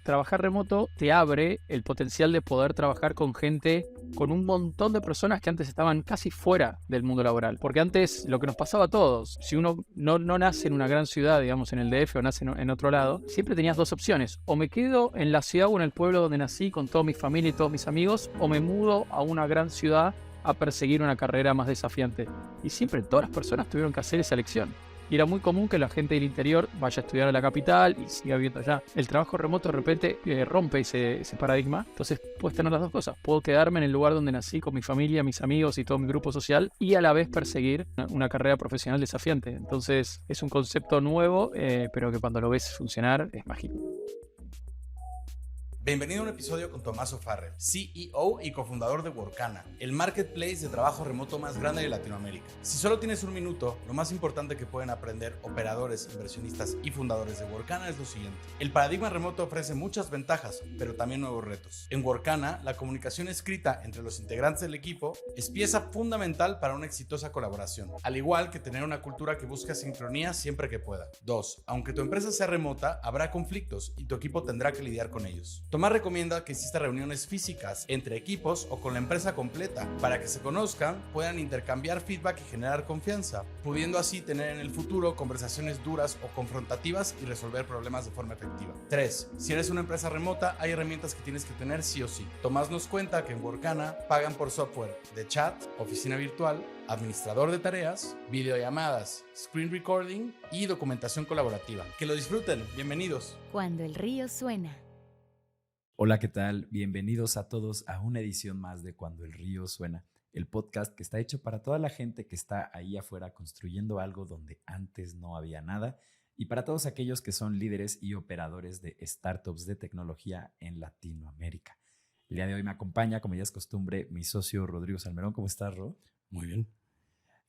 trabajar remoto te abre el potencial de poder trabajar con gente, con un montón de personas que antes estaban casi fuera del mundo laboral. Porque antes lo que nos pasaba a todos, si uno no nace en una gran ciudad, digamos en el DF o nace en otro lado, siempre tenías dos opciones. O me quedo en la ciudad o en el pueblo donde nací con toda mi familia y todos mis amigos, o me mudo a una gran ciudad a perseguir una carrera más desafiante. Y siempre todas las personas tuvieron que hacer esa elección. Y era muy común que la gente del interior vaya a estudiar a la capital y siga viviendo allá. El trabajo remoto de repente rompe ese paradigma. Entonces puedes tener las dos cosas. Puedo quedarme en el lugar donde nací con mi familia, mis amigos y todo mi grupo social y a la vez perseguir una carrera profesional desafiante. Entonces es un concepto nuevo, pero que cuando lo ves funcionar es mágico. Bienvenido a un episodio con Tomás O'Farrell, CEO y cofundador de Workana, el marketplace de trabajo remoto más grande de Latinoamérica. Si solo tienes un minuto, lo más importante que pueden aprender operadores, inversionistas y fundadores de Workana es lo siguiente. El paradigma remoto ofrece muchas ventajas, pero también nuevos retos. En Workana, la comunicación escrita entre los integrantes del equipo es pieza fundamental para una exitosa colaboración, al igual que tener una cultura que busca sincronía siempre que pueda. 2. Aunque tu empresa sea remota, habrá conflictos y tu equipo tendrá que lidiar con ellos. Tomás recomienda que exista reuniones físicas entre equipos o con la empresa completa para que se conozcan, puedan intercambiar feedback y generar confianza, pudiendo así tener en el futuro conversaciones duras o confrontativas y resolver problemas de forma efectiva. 3. Si eres una empresa remota, hay herramientas que tienes que tener sí o sí. Tomás nos cuenta que en Workana pagan por software de chat, oficina virtual, administrador de tareas, videollamadas, screen recording y documentación colaborativa. Que lo disfruten. Bienvenidos. Cuando el río suena. Hola, ¿qué tal? Bienvenidos a todos a una edición más de Cuando el río suena, el podcast que está hecho para toda la gente que está ahí afuera construyendo algo donde antes no había nada y para todos aquellos que son líderes y operadores de startups de tecnología en Latinoamérica. El día de hoy me acompaña, como ya es costumbre, mi socio Rodrigo Salmerón. ¿Cómo estás, Ro? Muy bien.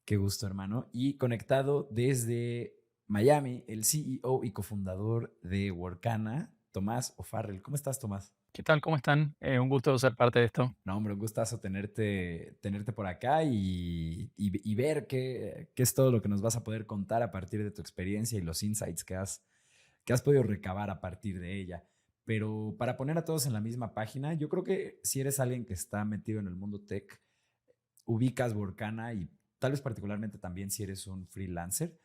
Qué gusto, hermano. Y conectado desde Miami, el CEO y cofundador de Workana, Tomás O'Farrell. ¿Cómo estás, Tomás? ¿Qué tal? ¿Cómo están? Un gusto ser parte de esto. No, hombre, un gustazo tenerte por acá y ver qué es todo lo que nos vas a poder contar a partir de tu experiencia y los insights que has podido recabar a partir de ella. Pero para poner a todos en la misma página, yo creo que si eres alguien que está metido en el mundo tech, ubicas Workana y tal vez particularmente también si eres un freelancer,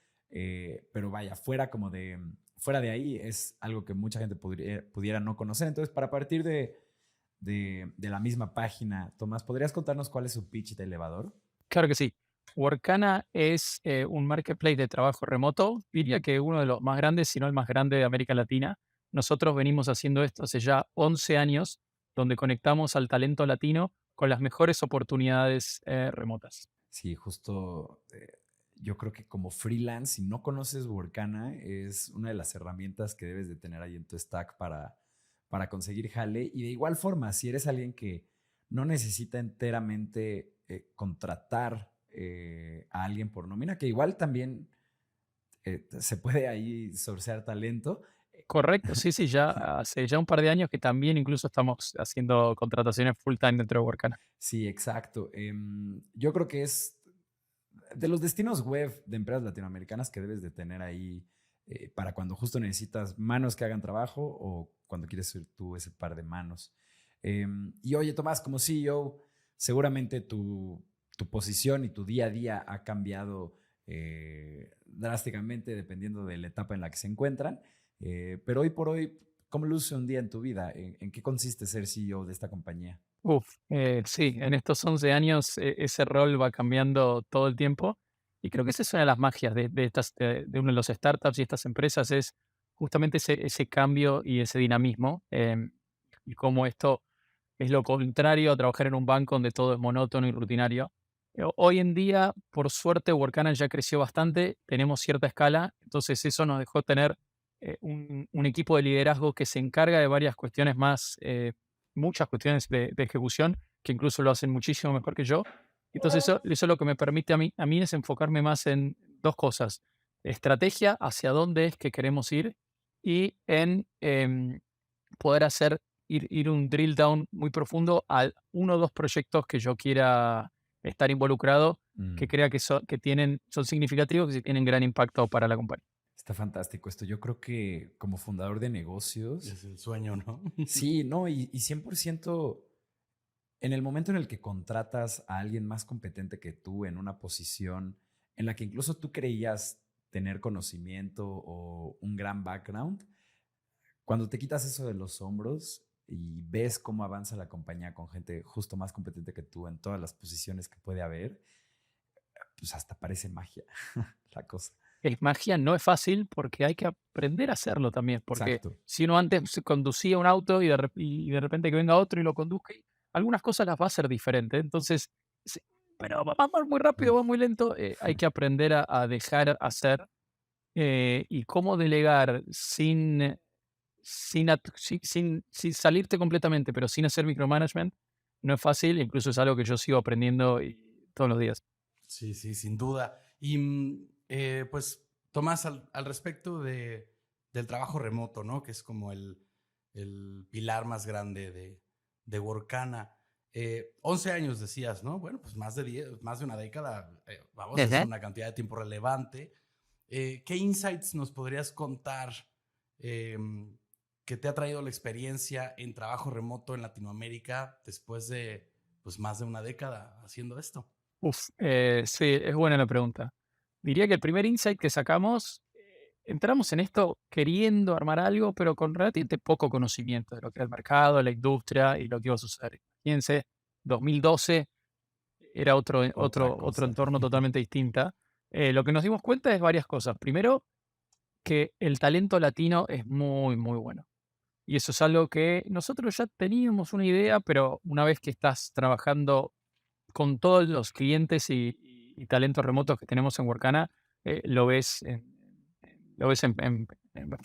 pero vaya, fuera de ahí es algo que mucha gente pudiera no conocer. Entonces, para partir de la misma página, Tomás, ¿podrías contarnos cuál es su pitch de elevador? Claro que sí. Workana es un marketplace de trabajo remoto. Diría que uno de los más grandes, si no el más grande de América Latina. Nosotros venimos haciendo esto hace ya 11 años, donde conectamos al talento latino con las mejores oportunidades remotas. Sí, justo yo creo que como freelance, si no conoces Workana, es una de las herramientas que debes de tener ahí en tu stack para conseguir jale. Y de igual forma, si eres alguien que no necesita enteramente contratar a alguien por nómina, que igual también se puede ahí sourcear talento. Correcto, sí, sí, ya hace ya un par de años que también incluso estamos haciendo contrataciones full time dentro de Workana. Sí, exacto. Yo creo que es de los destinos web de empresas latinoamericanas que debes de tener ahí para cuando justo necesitas manos que hagan trabajo o cuando quieres ser tú ese par de manos. Y oye, Tomás, como CEO, seguramente tu posición y tu día a día ha cambiado drásticamente dependiendo de la etapa en la que se encuentran. Pero hoy por hoy, ¿cómo luce un día en tu vida? ¿En qué consiste ser CEO de esta compañía? Sí, en estos 11 años ese rol va cambiando todo el tiempo y creo que esa es una de las magias de uno de los startups y estas empresas es justamente ese cambio y ese dinamismo y cómo esto es lo contrario a trabajar en un banco donde todo es monótono y rutinario. Hoy en día, por suerte, Workana ya creció bastante, tenemos cierta escala, entonces eso nos dejó tener un equipo de liderazgo que se encarga de varias cuestiones más, muchas cuestiones de ejecución, que incluso lo hacen muchísimo mejor que yo. Entonces eso lo que me permite a mí es enfocarme más en dos cosas, estrategia, hacia dónde es que queremos ir y en poder ir un drill down muy profundo a uno o dos proyectos que yo quiera estar involucrado, que Mm. crea que son significativos y que tienen gran impacto para la compañía. Está fantástico esto. Yo creo que como fundador de negocios, Es el sueño, ¿no? sí, no, y 100% en el momento en el que contratas a alguien más competente que tú en una posición en la que incluso tú creías tener conocimiento o un gran background, cuando te quitas eso de los hombros y ves cómo avanza la compañía con gente justo más competente que tú en todas las posiciones que puede haber, pues hasta parece magia la cosa. Es magia, no es fácil porque hay que aprender a hacerlo también, porque Exacto. si uno antes se conducía un auto y de repente que venga otro y lo conduzca, algunas cosas las va a hacer diferente. Entonces, sí, pero vamos muy rápido, va muy lento, hay que aprender a dejar hacer y cómo delegar sin salirte completamente, pero sin hacer micromanagement, no es fácil, incluso es algo que yo sigo aprendiendo todos los días. Sí, sí, sin duda. Y pues, Tomás, al respecto del trabajo remoto, ¿no? Que es como el pilar más grande de Workana. 11 años decías, ¿no? Bueno, pues más de 10, más de una década, vamos, es Ujú. una cantidad de tiempo relevante. ¿Qué insights nos podrías contar que te ha traído la experiencia en trabajo remoto en Latinoamérica después de pues, más de una década haciendo esto? Sí, es buena la pregunta. Diría que el primer insight que sacamos, entramos en esto queriendo armar algo, pero con relativamente poco conocimiento de lo que es el mercado, la industria y lo que iba a suceder. Fíjense, 2012 era Otra otro cosa. entorno totalmente distinta. Lo que nos dimos cuenta es varias cosas. Primero, que el talento latino es muy, muy bueno. Y eso es algo que nosotros ya teníamos una idea, pero una vez que estás trabajando con todos los clientes y talentos remotos que tenemos en Workana, lo ves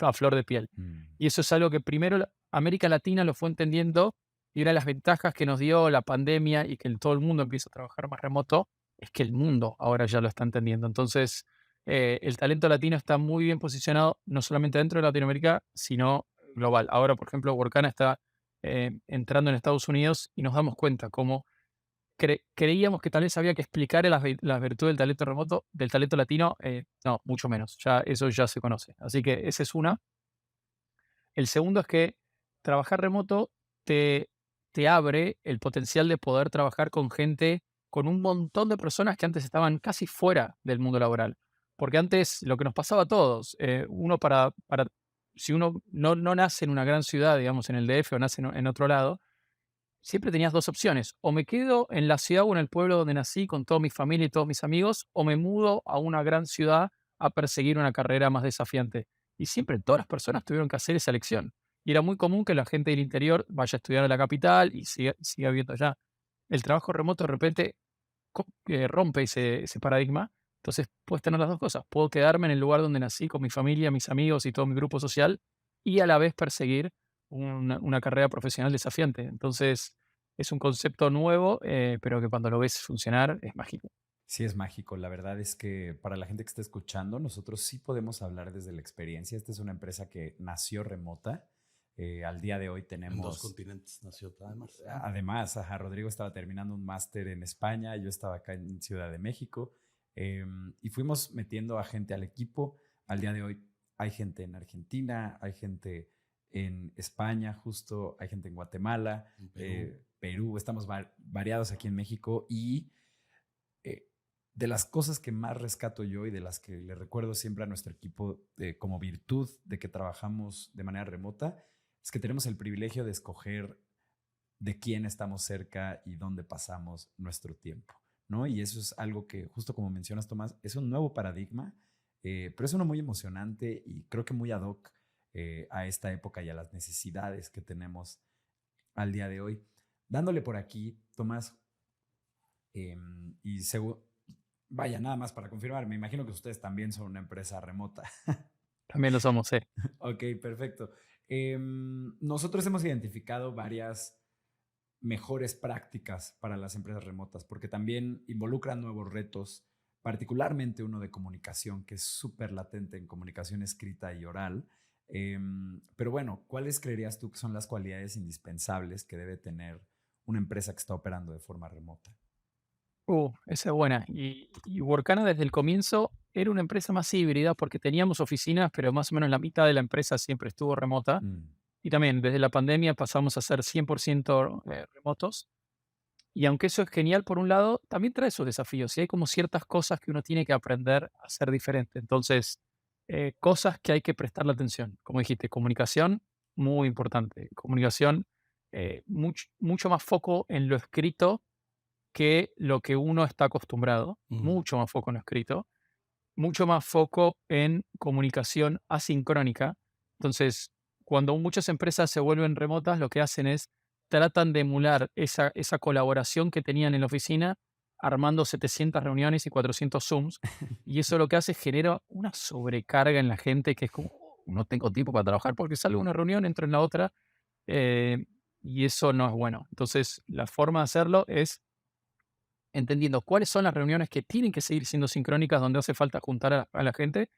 a flor de piel. Mm, Y eso es algo que primero América Latina lo fue entendiendo y una de las ventajas que nos dio la pandemia y que todo el mundo empieza a trabajar más remoto es que el mundo ahora ya lo está entendiendo. Entonces, el talento latino está muy bien posicionado, no solamente dentro de Latinoamérica, sino global. Ahora, por ejemplo, Workana está entrando en Estados Unidos y nos damos cuenta cómo creíamos que tal vez había que explicar las virtudes del talento remoto, del talento latino, no, mucho menos. Ya, eso ya se conoce. Así que esa es una. El segundo es que trabajar remoto te, te abre el potencial de poder trabajar con gente, con un montón de personas que antes estaban casi fuera del mundo laboral. Porque antes lo que nos pasaba a todos, uno si uno no nace en una gran ciudad, digamos en el DF o nace en otro lado, siempre tenías 2 opciones, o me quedo en la ciudad o en el pueblo donde nací con toda mi familia y todos mis amigos, o me mudo a una gran ciudad a perseguir una carrera más desafiante. Y siempre todas las personas tuvieron que hacer esa elección. Y era muy común que la gente del interior vaya a estudiar a la capital y siga viviendo allá. El trabajo remoto de repente rompe ese paradigma. Entonces puedes tener las 2 cosas. Puedo quedarme en el lugar donde nací con mi familia, mis amigos y todo mi grupo social y a la vez perseguir una carrera profesional desafiante. Entonces, es un concepto nuevo, pero que cuando lo ves funcionar es mágico. sí, es mágico. La verdad es que para la gente que está escuchando, nosotros sí podemos hablar desde la experiencia. Esta es una empresa que nació remota. Al día de hoy En dos tenemos, continentes nació además. además, ajá, Rodrigo estaba terminando un máster en España, yo estaba acá en Ciudad de México, y fuimos metiendo a gente al equipo. Al día de hoy hay gente en Argentina, hay gente en España, justo, hay gente en Guatemala, En Perú. Perú, estamos variados aquí en México y eh, de las cosas que más rescato yo y de las que le recuerdo siempre a nuestro equipo como virtud de que trabajamos de manera remota, es que tenemos el privilegio de escoger de quién estamos cerca y dónde pasamos nuestro tiempo, ¿no? Y eso es algo que, justo como mencionas, Tomás, es un nuevo paradigma, pero es uno muy emocionante y creo que muy ad hoc a esta época y a las necesidades que tenemos al día de hoy. Dándole por aquí, Tomás, y vaya, nada más para confirmar, me imagino que ustedes también son una empresa remota. También lo somos, sí. Ok, perfecto. Nosotros hemos identificado varias mejores prácticas para las empresas remotas, porque también involucran nuevos retos, particularmente uno de comunicación, que es súper latente en comunicación escrita y oral. Pero bueno, ¿cuáles creerías tú que son las cualidades indispensables que debe tener una empresa que está operando de forma remota? Esa es buena. Y Workana desde el comienzo era una empresa más híbrida porque teníamos oficinas, pero más o menos la mitad de la empresa siempre estuvo remota. Mm, Y también desde la pandemia pasamos a ser 100% remotos. Y aunque eso es genial por un lado, también trae sus desafíos. Y hay como ciertas cosas que uno tiene que aprender a hacer diferente. Entonces, cosas que hay que prestarle atención. Como dijiste, comunicación, muy importante. Comunicación, mucho más foco en lo escrito que lo que uno está acostumbrado. Mm. Mucho más foco en lo escrito. Mucho más foco en comunicación asincrónica. Entonces, cuando muchas empresas se vuelven remotas, lo que hacen es tratan de emular esa colaboración que tenían en la oficina, armando 700 reuniones y 400 Zooms. Y eso lo que hace es genera una sobrecarga en la gente que es como, "Oh, no tengo tiempo para trabajar porque salgo de una reunión, entro en la otra, eh, y eso no es bueno". Entonces, la forma de hacerlo es entendiendo cuáles son las reuniones que tienen que seguir siendo sincrónicas, donde hace falta juntar a la gente,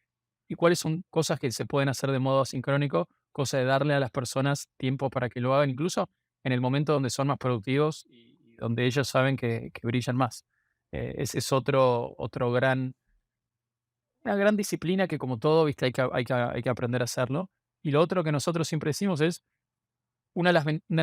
y cuáles son cosas que se pueden hacer de modo asincrónico, cosa de darle a las personas tiempo para que lo hagan, incluso en el momento donde son más productivos y donde ellos saben que brillan más. Ese es una gran disciplina que, como todo, ¿viste? Hay que aprender a hacerlo. Y lo otro que nosotros siempre decimos es, una de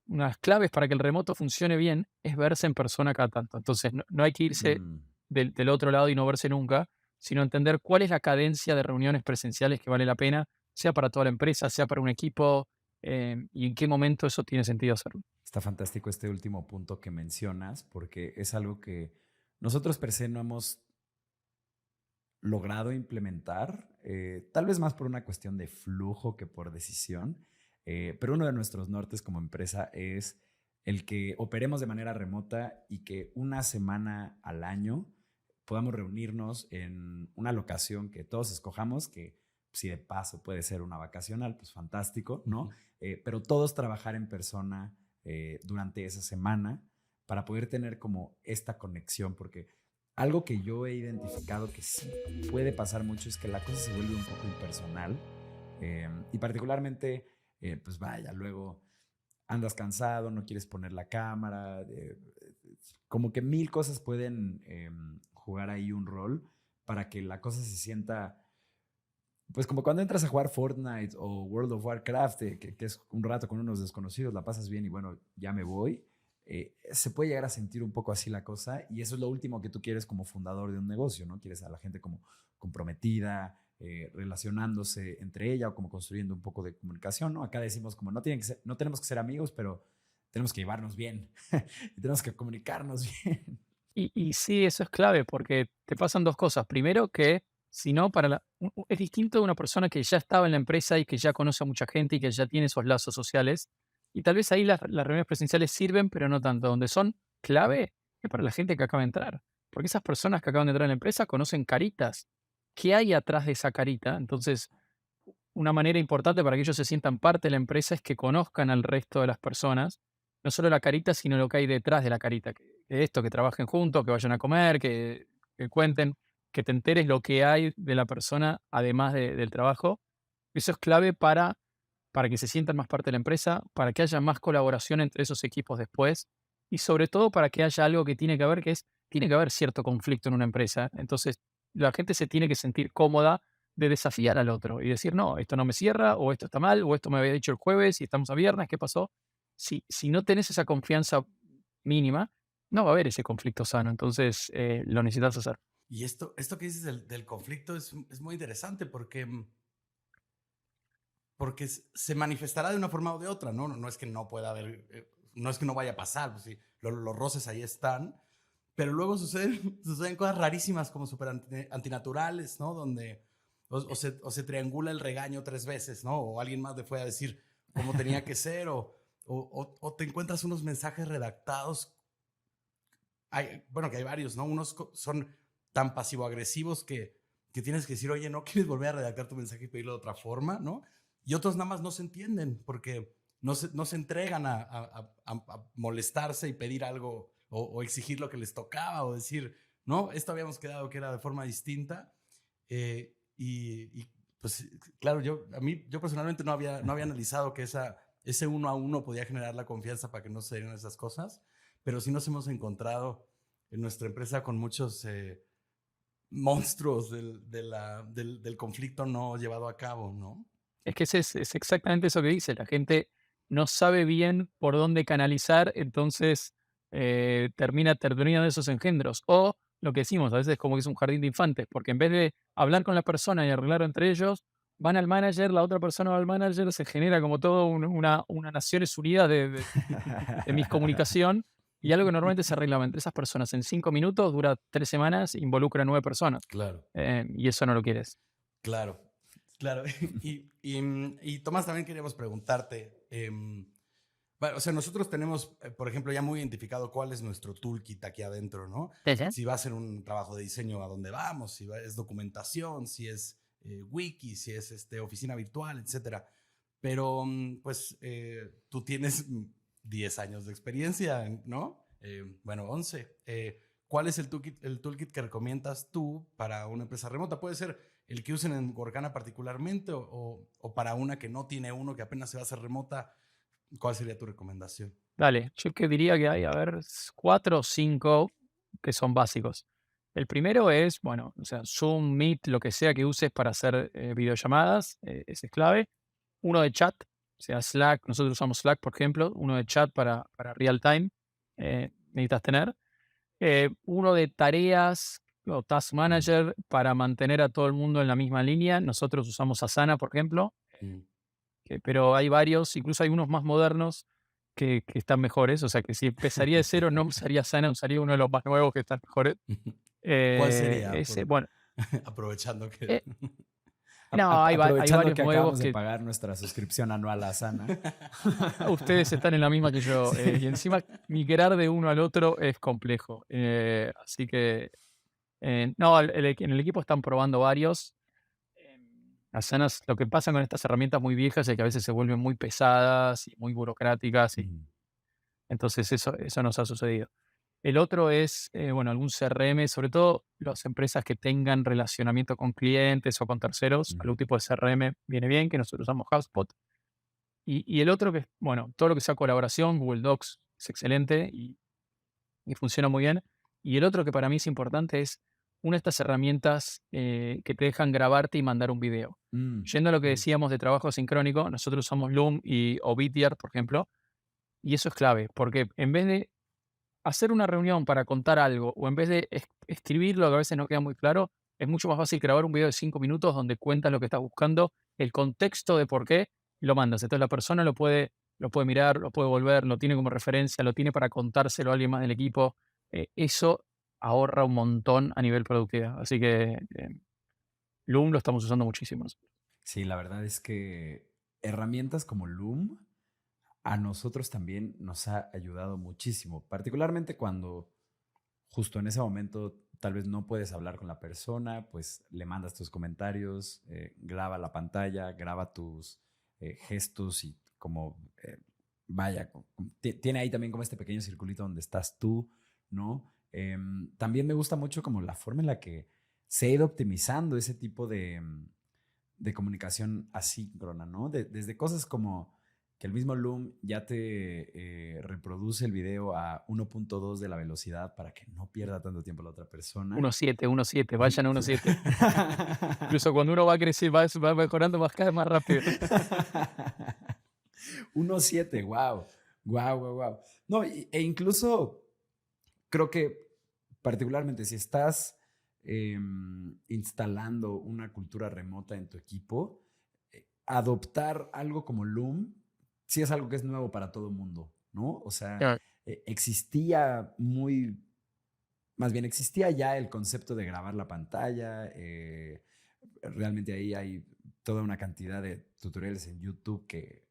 las claves para que el remoto funcione bien es verse en persona cada tanto. Entonces, no hay que irse mm. del otro lado y no verse nunca, sino entender cuál es la cadencia de reuniones presenciales que vale la pena, sea para toda la empresa, sea para un equipo, y en qué momento eso tiene sentido hacerlo. Está fantástico este último punto que mencionas, porque es algo que nosotros per se no hemos logrado implementar, tal vez más por una cuestión de flujo que por decisión, pero uno de nuestros nortes como empresa es el que operemos de manera remota y que una semana al año podamos reunirnos en una locación que todos escojamos, que si de paso puede ser una vacacional, pues fantástico, ¿no? Ujú. Pero todos trabajar en persona durante esa semana para poder tener como esta conexión, porque algo que yo he identificado que sí puede pasar mucho es que la cosa se vuelve un poco impersonal, y particularmente, pues vaya, luego andas cansado, no quieres poner la cámara, como que mil cosas pueden jugar ahí un rol para que la cosa se sienta, pues como cuando entras a jugar Fortnite o World of Warcraft, que es un rato con unos desconocidos, la pasas bien y bueno, ya me voy. Se puede llegar a sentir un poco así la cosa y eso es lo último que tú quieres como fundador de un negocio, ¿no? Quieres a la gente como comprometida, relacionándose entre ella o como construyendo un poco de comunicación, ¿no? Acá decimos como no tenemos que ser amigos, pero tenemos que llevarnos bien y tenemos que comunicarnos bien. Y sí, eso es clave porque te pasan dos cosas. Primero, que si no, es distinto de una persona que ya estaba en la empresa y que ya conoce a mucha gente y que ya tiene esos lazos sociales. Y tal vez ahí las reuniones presenciales sirven, pero no tanto. Donde son clave es para la gente que acaba de entrar. Porque esas personas que acaban de entrar en la empresa conocen caritas. ¿Qué hay atrás de esa carita? Entonces, una manera importante para que ellos se sientan parte de la empresa es que conozcan al resto de las personas, no solo la carita, sino lo que hay detrás de la carita. Que esto, que trabajen juntos, que vayan a comer, que cuenten, que te enteres lo que hay de la persona además del trabajo. Eso es clave para que se sientan más parte de la empresa, para que haya más colaboración entre esos equipos después y sobre todo para que haya algo que tiene que haber, tiene que haber cierto conflicto en una empresa. Entonces, la gente se tiene que sentir cómoda de desafiar al otro y decir, no, esto no me cierra, o esto está mal, o esto me había dicho el jueves y estamos a viernes, ¿qué pasó? Si no tenés esa confianza mínima, no va a haber ese conflicto sano. Entonces, lo necesitas hacer. Y esto que dices del conflicto es muy interesante porque, porque se manifestará de una forma o de otra, ¿no? No es que no pueda haber, no es que no vaya a pasar, pues sí, los roces ahí están, pero luego suceden cosas rarísimas como súper antinaturales, ¿no? Donde o se triangula el regaño 3 veces, ¿no? O alguien más le fue a decir cómo tenía que ser, o te encuentras unos mensajes redactados. Bueno, que hay varios, ¿no? Unos son tan pasivo-agresivos que tienes que decir, oye, ¿no quieres volver a redactar tu mensaje y pedirlo de otra forma, ¿no? Y otros nada más no se entienden porque no se entregan a molestarse y pedir algo o exigir lo que les tocaba o decir, no, esto habíamos quedado que era de forma distinta. Pues claro, yo personalmente no había analizado que ese uno a uno podía generar la confianza para que no se dieran esas cosas, pero sí nos hemos encontrado en nuestra empresa con muchos monstruos del conflicto no llevado a cabo, ¿no? Es que es exactamente eso que dice. La gente no sabe bien por dónde canalizar, entonces termina de esos engendros. O lo que decimos, a veces como que es un jardín de infantes, porque en vez de hablar con la persona y arreglarlo entre ellos, van al manager, la otra persona va al manager, se genera como todo una Naciones Unidas de miscomunicación. Y algo que normalmente se arregla entre esas personas en 5 minutos, dura 3 semanas, involucra a 9 personas. Claro, Y eso no lo quieres. claro, claro. Y Tomás, también queríamos preguntarte, bueno, o sea, nosotros tenemos, por ejemplo, ya muy identificado cuál es nuestro toolkit aquí adentro, ¿no? Ujú. Si va a ser un trabajo de diseño a dónde vamos, es documentación, si es wiki, si es oficina virtual, etcétera. Pero, pues, tú tienes 10 años de experiencia, ¿no? Bueno, 11. ¿Cuál es el toolkit que recomiendas tú para una empresa remota? Puede ser el que usen en Workana particularmente o para una que no tiene uno, que apenas se va a hacer remota. ¿Cuál sería tu recomendación? Dale, yo que diría que hay, a ver, 4 o 5 que son básicos. El primero es, bueno, o sea, Zoom, Meet, lo que sea que uses para hacer videollamadas, ese es clave. Uno de chat, o sea, Slack, nosotros usamos Slack, por ejemplo, uno de chat para real time, necesitas tener. Uno de tareas o Task Mm, Manager para mantener a todo el mundo en la misma línea. Nosotros usamos Asana, por ejemplo, mm. pero hay varios, incluso hay unos más modernos que están mejores. O sea que si empezaría de cero, no usaría Asana, usaría uno de los más nuevos que están mejores. ¿Cuál sería? Ese, bueno, Aprovechando que... eh, no, hay Aprovechando varios que nuevos acabamos de que pagar nuestra suscripción anual a Sana. ustedes están en la misma que yo. Y encima migrar de uno al otro es complejo. Así que, no, en el equipo están probando varios. Asanas, lo que pasa con estas herramientas muy viejas es que a veces se vuelven muy pesadas y muy burocráticas, y Ujú, entonces eso nos ha sucedido. El otro es, bueno, algún CRM, sobre todo las empresas que tengan relacionamiento con clientes o con terceros, ujú, algún tipo de CRM viene bien, que nosotros usamos HubSpot. Y el otro que es, bueno, todo lo que sea colaboración, Google Docs es excelente y funciona muy bien. Y el otro que para mí es importante es una de estas herramientas que te dejan grabarte y mandar un video. mm, Yendo a lo que Mm, decíamos de trabajo sincrónico, nosotros usamos Loom o Vidyard, por ejemplo, y eso es clave, porque en vez de hacer una reunión para contar algo o en vez de escribir lo que a veces no queda muy claro, es mucho más fácil grabar un video de 5 minutos donde cuentas lo que estás buscando, el contexto de por qué, y lo mandas. Entonces la persona lo puede mirar, lo puede volver, lo tiene como referencia, lo tiene para contárselo a alguien más del equipo. Eso ahorra un montón a nivel productividad. Así que Loom lo estamos usando muchísimo. sí, la verdad es que herramientas como Loom a nosotros también nos ha ayudado muchísimo, particularmente cuando justo en ese momento tal vez no puedes hablar con la persona, pues le mandas tus comentarios, graba la pantalla, graba tus gestos y como, vaya, tiene ahí también como este pequeño circulito donde estás tú, ¿no? También me gusta mucho como la forma en la que se ha ido optimizando ese tipo de comunicación asíncrona, ¿no? Desde cosas como que el mismo Loom ya te reproduce el video a 1.2 de la velocidad para que no pierda tanto tiempo la otra persona. 1.7, 1.7, vayan a 1.7. Incluso cuando uno va a crecer, va mejorando más cada vez más rápido. 1.7, wow. Wow, wow, wow. No, e incluso creo que particularmente si estás instalando una cultura remota en tu equipo, adoptar algo como Loom sí es algo que es nuevo para todo el mundo, ¿no? O sea, Claro. existía muy, más bien existía ya el concepto de grabar la pantalla, realmente ahí hay toda una cantidad de tutoriales en YouTube que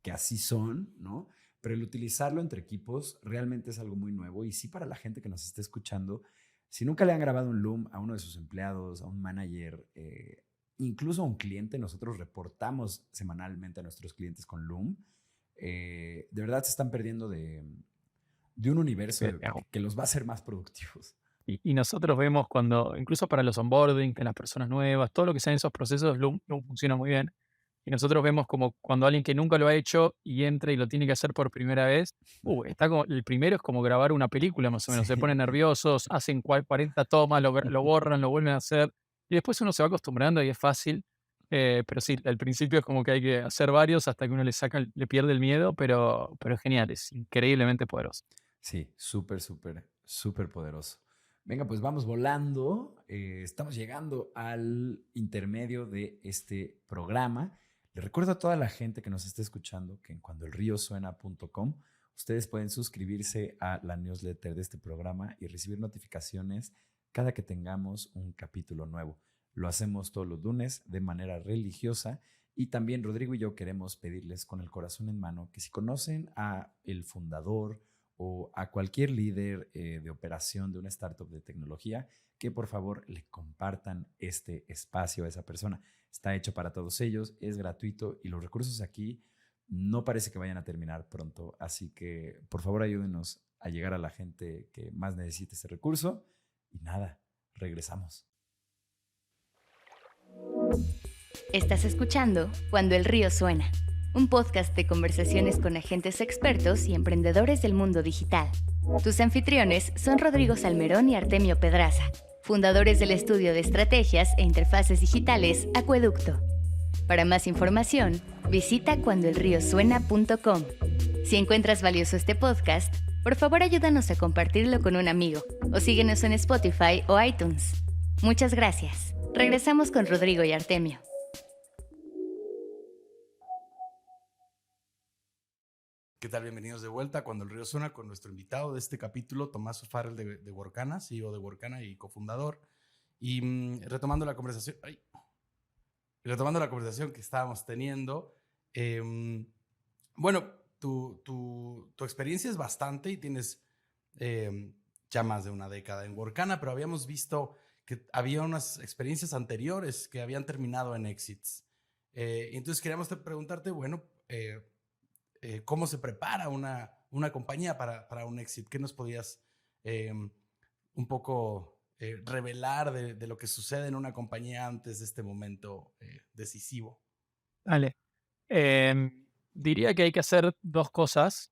así son, ¿no? Pero el utilizarlo entre equipos realmente es algo muy nuevo y sí para la gente que nos esté escuchando, si nunca le han grabado un Loom a uno de sus empleados, a un manager, incluso a un cliente, nosotros reportamos semanalmente a nuestros clientes con Loom, de verdad se están perdiendo de un universo que los va a hacer más productivos. Y nosotros vemos cuando, incluso para los onboarding, que las personas nuevas, todo lo que sean esos procesos, Loom funciona muy bien. Y nosotros vemos como cuando alguien que nunca lo ha hecho y entra y lo tiene que hacer por primera vez, está como, el primero es como grabar una película más o menos, se Sí. ponen nerviosos, hacen 40 tomas, lo borran, lo vuelven a hacer, y después uno se va acostumbrando y es fácil, pero sí, al principio es como que hay que hacer varios hasta que uno le saca, le pierde el miedo, pero es genial, es increíblemente poderoso. Sí, súper, súper, súper poderoso. Venga, pues vamos volando. Estamos llegando al intermedio de este programa. Le recuerdo a toda la gente que nos esté escuchando que en cuandoelriosuena.com ustedes pueden suscribirse a la newsletter de este programa y recibir notificaciones cada que tengamos un capítulo nuevo. Lo hacemos todos los lunes de manera religiosa y también Rodrigo y yo queremos pedirles con el corazón en mano que si conocen a el fundador o a cualquier líder de operación de una startup de tecnología, que por favor le compartan este espacio a esa persona. Está hecho para todos ellos, es gratuito y los recursos aquí no parece que vayan a terminar pronto. Así que por favor ayúdenos a llegar a la gente que más necesite ese recurso. Y nada, regresamos. Estás escuchando Cuando el río suena, un podcast de conversaciones con agentes expertos y emprendedores del mundo digital. Tus anfitriones son Rodrigo Salmerón y Artemio Pedraza, fundadores del estudio de estrategias e interfaces digitales Acueducto. Para más información, visita cuandoelriosuena.com. Si encuentras valioso este podcast, por favor ayúdanos a compartirlo con un amigo o síguenos en Spotify o iTunes. Muchas gracias. Regresamos con Rodrigo y Artemio. ¿Qué tal? Bienvenidos de vuelta a Cuando el río suena con nuestro invitado de este capítulo, Tomás O'Farrell de Workana, CEO de Workana y cofundador. Y retomando la conversación, que estábamos teniendo, bueno, tu experiencia es bastante y tienes ya más de una década en Workana, pero habíamos visto que había unas experiencias anteriores que habían terminado en exits. Entonces queríamos preguntarte, bueno, ¿cómo se prepara una compañía para un exit? ¿Qué nos podías un poco revelar de lo que sucede en una compañía antes de este momento decisivo? Dale. Diría que hay que hacer dos cosas,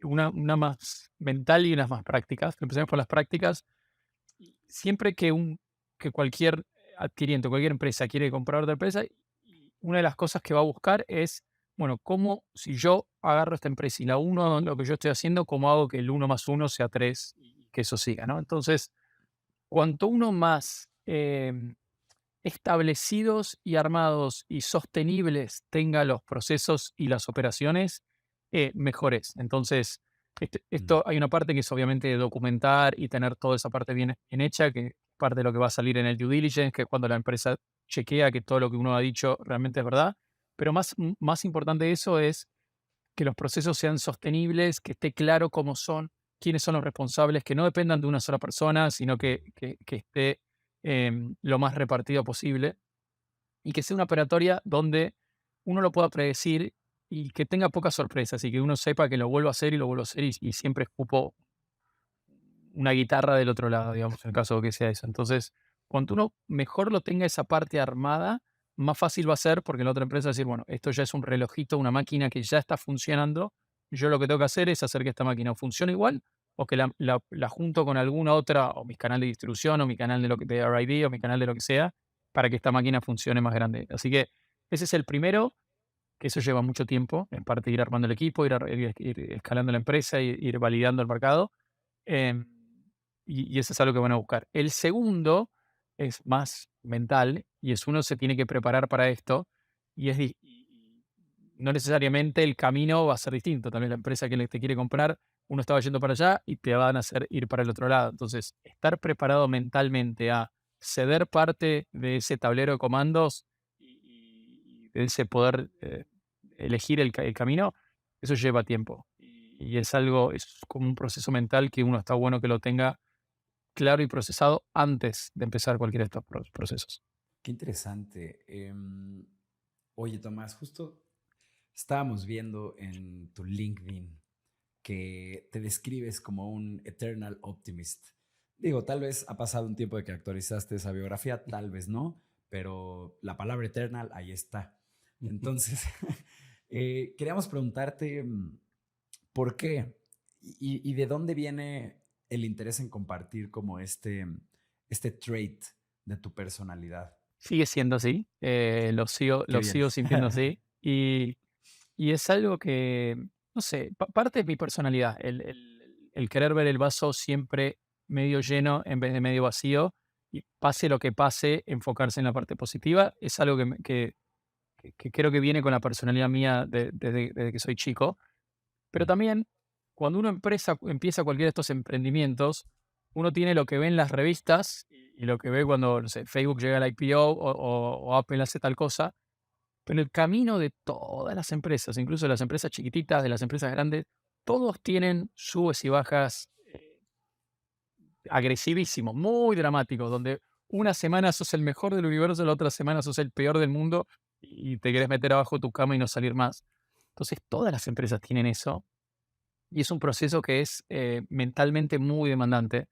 una más mental y unas más prácticas. Empecemos por las prácticas. Siempre que cualquier adquiriente, cualquier empresa quiere comprar otra empresa, una de las cosas que va a buscar es, bueno, cómo si yo agarro esta empresa y la uno lo que yo estoy haciendo, cómo hago que el uno más uno sea 3 y que eso siga, ¿no? Entonces, cuanto uno más establecidos y armados y sostenibles tenga los procesos y las operaciones, mejores. Entonces, esto hay una parte que es obviamente documentar y tener toda esa parte bien hecha, que parte de lo que va a salir en el due diligence, que es cuando la empresa chequea que todo lo que uno ha dicho realmente es verdad. Pero más importante de eso es que los procesos sean sostenibles, que esté claro cómo son, quiénes son los responsables, que no dependan de una sola persona, sino que esté lo más repartido posible y que sea una operatoria donde uno lo pueda predecir y que tenga pocas sorpresas y que uno sepa que lo vuelvo a hacer y lo vuelvo a hacer y siempre escupo una guitarra del otro lado, digamos, en el caso de que sea eso. Entonces, cuanto uno mejor lo tenga esa parte armada, más fácil va a ser porque la otra empresa va a decir, bueno, esto ya es un relojito, una máquina que ya está funcionando. Yo lo que tengo que hacer es hacer que esta máquina funcione igual o que la junto con alguna otra, o mi canal de distribución, o mi canal de RID, o mi canal de lo que sea, para que esta máquina funcione más grande. Así que ese es el primero, que eso lleva mucho tiempo, en parte ir armando el equipo, ir escalando la empresa, ir validando el mercado. Em, y eso es algo que van a buscar. El segundo es más mental y es uno se tiene que preparar para esto y no necesariamente el camino va a ser distinto. También la empresa que te quiere comprar, uno estaba yendo para allá y te van a hacer ir para el otro lado. Entonces, estar preparado mentalmente a ceder parte de ese tablero de comandos y de ese poder elegir el camino, eso lleva tiempo. Y es algo, es como un proceso mental que uno está bueno que lo tenga claro y procesado antes de empezar cualquiera de estos procesos. Qué interesante. Oye, Tomás, justo estábamos viendo en tu LinkedIn que te describes como un eternal optimist. Digo, tal vez ha pasado un tiempo de que actualizaste esa biografía, tal vez no, pero la palabra eternal ahí está. Entonces, queríamos preguntarte por qué y de dónde viene el interés en compartir como este trait de tu personalidad. Sigue siendo así, Qué lo bien. sigo sintiendo así. Y es algo que, no sé, parte de mi personalidad, el querer ver el vaso siempre medio lleno en vez de medio vacío, y pase lo que pase, enfocarse en la parte positiva, es algo que creo que viene con la personalidad mía desde que soy chico. Pero Mm, también, cuando uno empieza cualquiera de estos emprendimientos, uno tiene lo que ve en las revistas y lo que ve cuando, no sé, Facebook llega al IPO o Apple hace tal cosa. Pero el camino de todas las empresas, incluso de las empresas chiquititas, de las empresas grandes, todos tienen subes y bajas agresivísimos, muy dramáticos, donde una semana sos el mejor del universo, la otra semana sos el peor del mundo y te querés meter abajo de tu cama y no salir más. Entonces, todas las empresas tienen eso y es un proceso que es mentalmente muy demandante.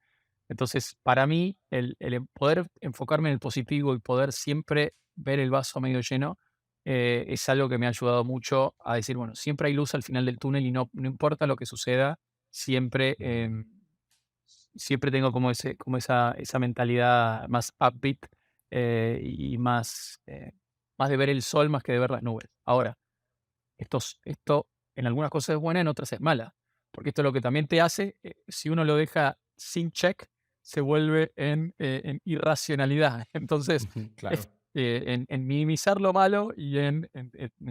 Entonces, para mí, el poder enfocarme en el positivo y poder siempre ver el vaso medio lleno es algo que me ha ayudado mucho a decir, bueno, siempre hay luz al final del túnel y no importa lo que suceda, siempre, mm, siempre tengo como esa mentalidad más upbeat y más de ver el sol más que de ver las nubes. Ahora, esto en algunas cosas es buena, en otras es mala. Porque esto lo que también te hace, si uno lo deja sin check, se vuelve en irracionalidad. Entonces, claro. es, en minimizar lo malo y en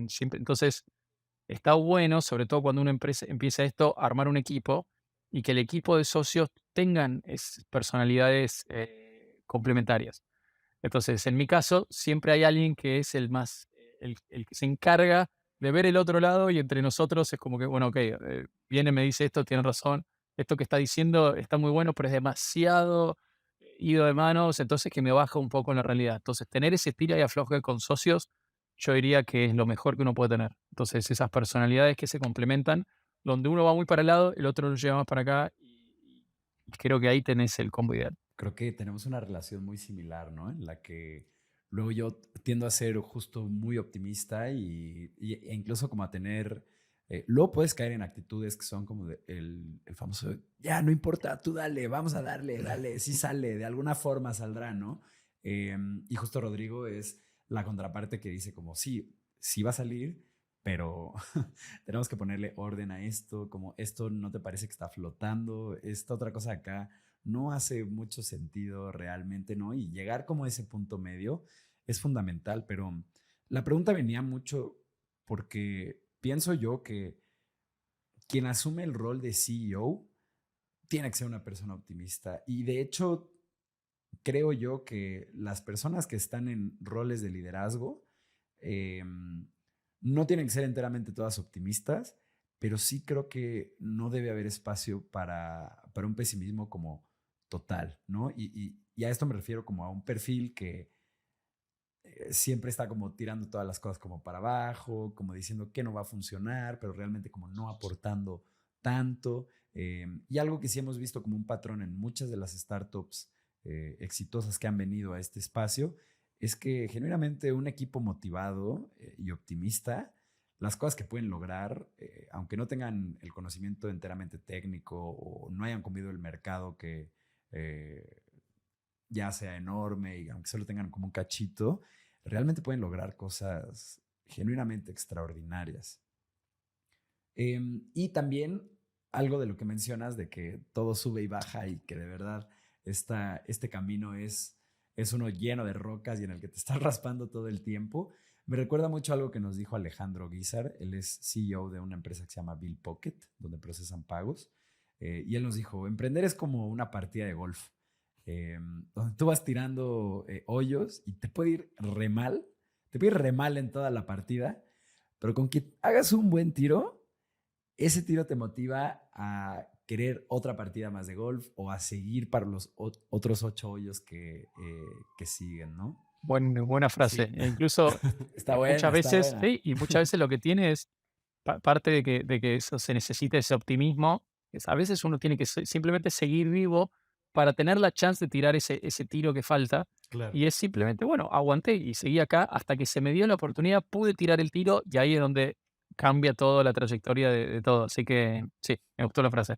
siempre. Entonces, está bueno, sobre todo cuando una empresa empieza esto, a armar un equipo y que el equipo de socios tengan personalidades complementarias. Entonces, en mi caso, siempre hay alguien que es el que se encarga de ver el otro lado y entre nosotros es como que, bueno, ok, viene, me dice esto, tiene razón, esto que está diciendo está muy bueno, pero es demasiado ido de manos, entonces que me baja un poco en la realidad. Entonces, tener ese tira y afloje con socios, yo diría que es lo mejor que uno puede tener. Entonces, esas personalidades que se complementan, donde uno va muy para el lado, el otro lo lleva más para acá y creo que ahí tenés el combo ideal. Creo que tenemos una relación muy similar, ¿no? En la que luego yo tiendo a ser justo muy optimista e incluso como a tener, luego puedes caer en actitudes que son como el famoso, ya, no importa, tú dale, vamos a darle, dale, sí sale, de alguna forma saldrá, ¿no? Y justo Rodrigo es la contraparte que dice como, sí, sí va a salir, pero tenemos que ponerle orden a esto, como esto no te parece que está flotando, esta otra cosa acá no hace mucho sentido realmente, ¿no? Y llegar como a ese punto medio es fundamental, pero la pregunta venía mucho porque pienso yo que quien asume el rol de CEO tiene que ser una persona optimista y de hecho creo yo que las personas que están en roles de liderazgo eh, no tienen que ser enteramente todas optimistas, pero sí creo que no debe haber espacio para un pesimismo como total, ¿no? Y a esto me refiero como a un perfil que siempre está como tirando todas las cosas como para abajo, como diciendo que no va a funcionar, pero realmente como no aportando tanto. Y algo que sí hemos visto como un patrón en muchas de las startups exitosas que han venido a este espacio es que genuinamente un equipo motivado y optimista, las cosas que pueden lograr, aunque no tengan el conocimiento enteramente técnico o no hayan comido el mercado que eh, ya sea enorme y aunque solo tengan como un cachito, realmente pueden lograr cosas genuinamente extraordinarias. Y también algo de lo que mencionas de que todo sube y baja y que de verdad este camino es uno lleno de rocas y en el que te estás raspando todo el tiempo. Me recuerda mucho algo que nos dijo Alejandro Guizar. Él es CEO de una empresa que se llama Bill Pocket, donde procesan pagos. Y él nos dijo, emprender es como una partida de golf, donde tú vas tirando hoyos y te puede ir re mal en toda la partida, pero con que hagas un buen tiro, ese tiro te motiva a querer otra partida más de golf o a seguir para los otros 8 hoyos que siguen, ¿no? Buena frase. Sí, E incluso está buena, muchas está veces, buena. sí, y muchas veces lo que tiene es parte de que eso se necesita ese optimismo. A veces uno tiene que simplemente seguir vivo para tener la chance de tirar ese tiro que falta. Claro. Y es simplemente, bueno, aguanté y seguí acá hasta que se me dio la oportunidad, pude tirar el tiro y ahí es donde cambia toda la trayectoria de todo. Así que sí, me gustó la frase.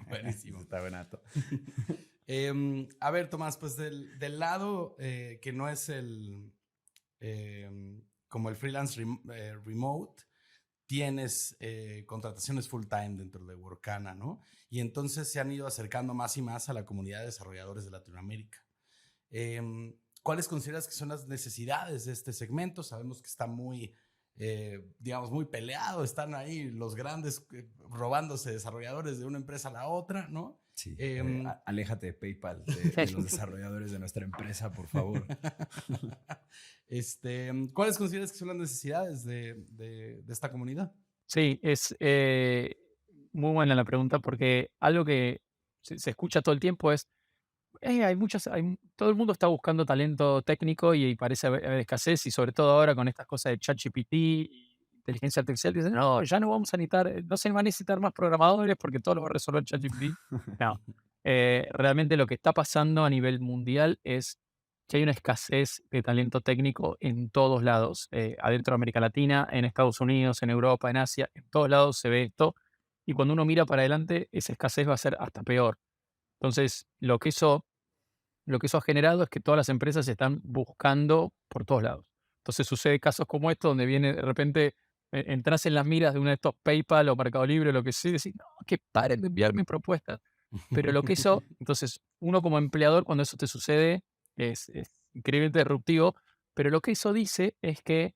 Buenísimo. Está buenato. A ver, Tomás, pues del lado que no es como el freelance remote, tienes contrataciones full time dentro de Workana, ¿no? Y entonces se han ido acercando más y más a la comunidad de desarrolladores de Latinoamérica. ¿Cuáles consideras que son las necesidades de este segmento? Sabemos que está muy, digamos, muy peleado. Están ahí los grandes robándose desarrolladores de una empresa a la otra, ¿no? Sí, aléjate de PayPal, de los desarrolladores de nuestra empresa, por favor. ¿Cuáles consideras que son las necesidades de esta comunidad? Sí, es muy buena la pregunta porque algo que se escucha todo el tiempo es, todo el mundo está buscando talento técnico y parece haber escasez y sobre todo ahora con estas cosas de ChatGPT y inteligencia artificial, dicen, no, ya no vamos a necesitar, no se va a necesitar más programadores porque todo lo va a resolver ChatGPT. No, realmente lo que está pasando a nivel mundial es que hay una escasez de talento técnico en todos lados, adentro de América Latina, en Estados Unidos, en Europa, en Asia, en todos lados se ve esto. Y cuando uno mira para adelante, esa escasez va a ser hasta peor. Entonces, lo que eso ha generado es que todas las empresas están buscando por todos lados. Entonces sucede casos como esto, donde viene de repente, entras en las miras de uno de estos PayPal o Mercado Libre o lo que sea, y decís, no, que paren de enviarme propuestas. Pero lo que eso, entonces, uno como empleador, cuando eso te sucede, es increíblemente disruptivo, pero lo que eso dice es que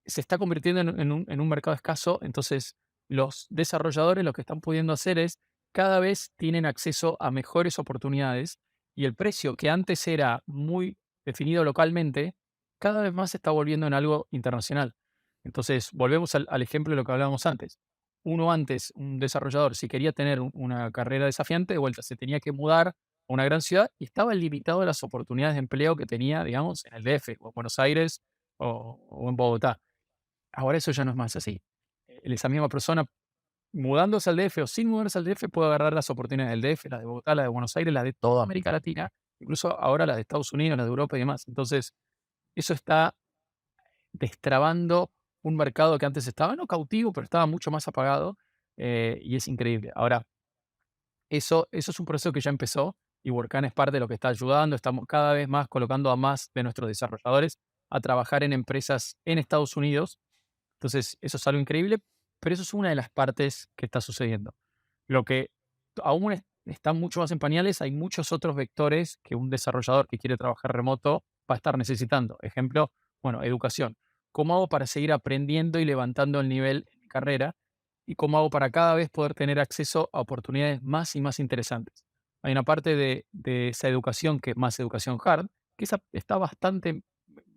se está convirtiendo en un mercado escaso, entonces los desarrolladores lo que están pudiendo hacer es cada vez tienen acceso a mejores oportunidades y el precio que antes era muy definido localmente, cada vez más se está volviendo en algo internacional. Entonces, volvemos al ejemplo de lo que hablábamos antes. Uno antes, un desarrollador, si quería tener una carrera desafiante, de vuelta, se tenía que mudar a una gran ciudad y estaba limitado a las oportunidades de empleo que tenía, digamos, en el DF o en Buenos Aires o en Bogotá. Ahora eso ya no es más así. Esa misma persona mudándose al DF o sin mudarse al DF puede agarrar las oportunidades del DF, las de Bogotá, las de Buenos Aires, las de toda América Latina, incluso ahora las de Estados Unidos, las de Europa y demás. Entonces, eso está destrabando un mercado que antes estaba no cautivo, pero estaba mucho más apagado y es increíble. Ahora, eso es un proceso que ya empezó y Workana es parte de lo que está ayudando. Estamos cada vez más colocando a más de nuestros desarrolladores a trabajar en empresas en Estados Unidos. Entonces, eso es algo increíble, pero eso es una de las partes que está sucediendo. Lo que aún está mucho más en pañales, hay muchos otros vectores que un desarrollador que quiere trabajar remoto va a estar necesitando. Ejemplo, bueno, educación. ¿Cómo hago para seguir aprendiendo y levantando el nivel en mi carrera? ¿Y cómo hago para cada vez poder tener acceso a oportunidades más y más interesantes? Hay una parte de esa educación que es más educación hard, que esa está bastante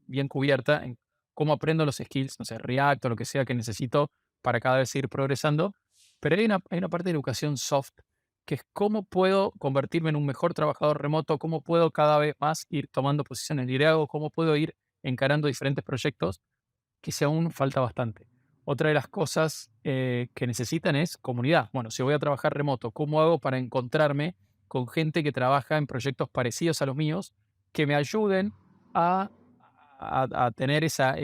bien cubierta en cómo aprendo los skills, no sé, React o lo que sea que necesito para cada vez seguir progresando. Pero hay una parte de educación soft, que es cómo puedo convertirme en un mejor trabajador remoto, cómo puedo cada vez más ir tomando posiciones de liderazgo, cómo puedo ir encarando diferentes proyectos, que si aún falta bastante. Otra de las cosas que necesitan es comunidad. Bueno, si voy a trabajar remoto, ¿cómo hago para encontrarme con gente que trabaja en proyectos parecidos a los míos, que me ayuden a a tener esa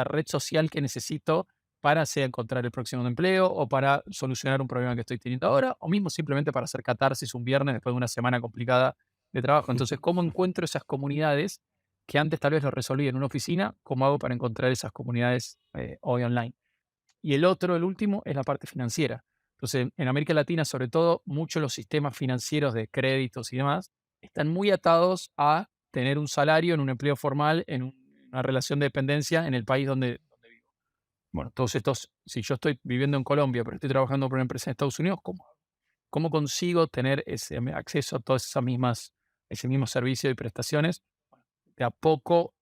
red social que necesito para sea encontrar el próximo empleo o para solucionar un problema que estoy teniendo ahora, o mismo simplemente para hacer catarsis un viernes después de una semana complicada de trabajo. Entonces, ¿cómo encuentro esas comunidades que antes tal vez lo resolví en una oficina? ¿Cómo hago para encontrar esas comunidades hoy online? Y el último, es la parte financiera. Entonces, en América Latina, sobre todo, muchos los sistemas financieros de créditos y demás están muy atados a tener un salario en un empleo formal, en una relación de dependencia en el país donde vivo. Bueno, todos estos, si yo estoy viviendo en Colombia, pero estoy trabajando por una empresa en Estados Unidos, ¿cómo consigo tener ese acceso a todas ese mismo servicio y prestaciones? De a poco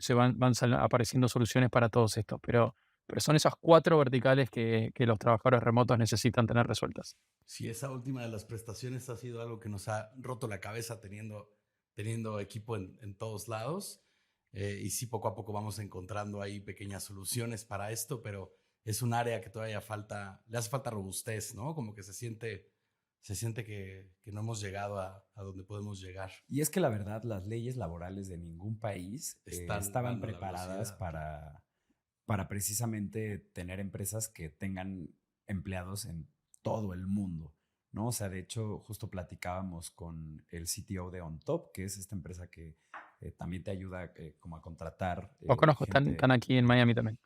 van apareciendo soluciones para todos estos, pero son esas 4 verticales que los trabajadores remotos necesitan tener resueltas. Sí, esa última de las prestaciones ha sido algo que nos ha roto la cabeza teniendo equipo en todos lados. Y sí, poco a poco vamos encontrando ahí pequeñas soluciones para esto, pero es un área que todavía le hace falta robustez, ¿no? Como que se siente se siente que no hemos llegado a donde podemos llegar. Y es que la verdad, las leyes laborales de ningún país estaban dando la preparadas velocidad. para precisamente tener empresas que tengan empleados en todo el mundo, ¿no? O sea, de hecho, justo platicábamos con el CTO de OnTop, que es esta empresa que también te ayuda como a contratar Los conozco, están gente. aquí en Miami también.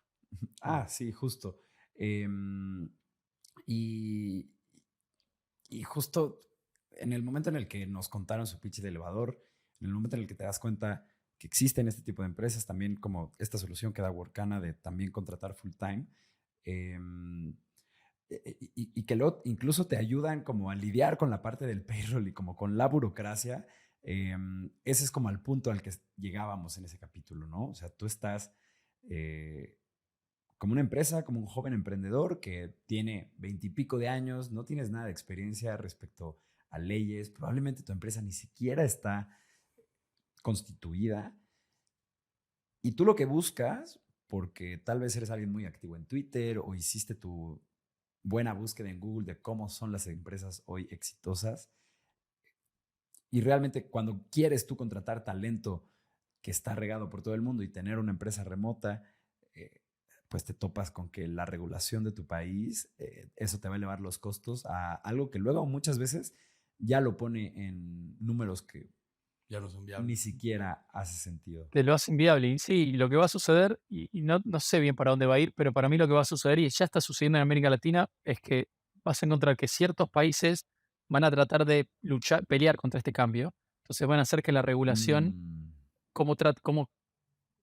Ah, sí, justo. Y, y justo en el momento en el que nos contaron su pitch de elevador, en el momento en el que te das cuenta que existen este tipo de empresas, también como esta solución que da Workana de también contratar full time, y que luego incluso te ayudan como a lidiar con la parte del payroll y como con la burocracia, ese es como el punto al que llegábamos en ese capítulo, ¿no? O sea, tú estás como una empresa, como un joven emprendedor que tiene 20 y pico de años, no tienes nada de experiencia respecto a leyes, probablemente tu empresa ni siquiera está constituida y tú lo que buscas, porque tal vez eres alguien muy activo en Twitter o hiciste tu buena búsqueda en Google de cómo son las empresas hoy exitosas y realmente cuando quieres tú contratar talento que está regado por todo el mundo y tener una empresa remota, pues te topas con que la regulación de tu país, eso te va a elevar los costos a algo que luego muchas veces ya lo pone en números que Ya no son viables. ni siquiera hace sentido. Te lo hace inviable. Y sí, lo que va a suceder, y no sé bien para dónde va a ir, pero para mí lo que va a suceder, y ya está sucediendo en América Latina, es que vas a encontrar que ciertos países van a tratar de pelear contra este cambio. Entonces van a hacer que la regulación, Mm, como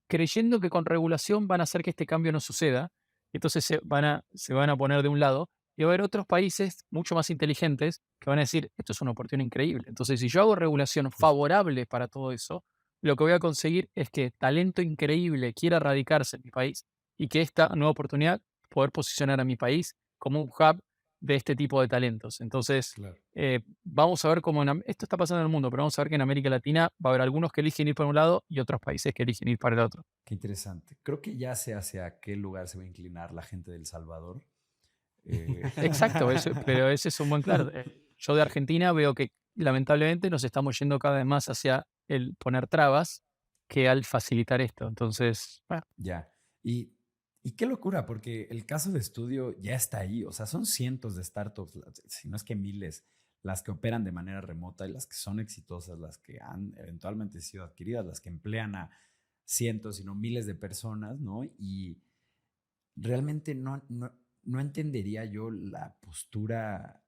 creyendo que con regulación van a hacer que este cambio no suceda, entonces se van a poner de un lado, y va a haber otros países mucho más inteligentes que van a decir, esto es una oportunidad increíble. Entonces, si yo hago regulación justo. favorable para todo eso, lo que voy a conseguir es que talento increíble quiera radicarse en mi país y que esta nueva oportunidad poder posicionar a mi país como un hub de este tipo de talentos. Entonces, Claro. vamos a ver cómo esto está pasando en el mundo, pero vamos a ver que en América Latina va a haber algunos que eligen ir para un lado y otros países que eligen ir para el otro. Qué interesante. Creo que ya sé hacia qué lugar se va a inclinar la gente de El Salvador. Exacto, pero ese es un buen claro. Yo de Argentina veo que lamentablemente nos estamos yendo cada vez más hacia el poner trabas que al facilitar esto. Entonces, bueno, Ya. Y qué locura, porque el caso de estudio ya está ahí. O sea, son cientos de startups, si no es que miles, las que operan de manera remota y las que son exitosas, las que han eventualmente sido adquiridas, las que emplean a cientos, sino miles de personas, ¿no? Y realmente no entendería yo la postura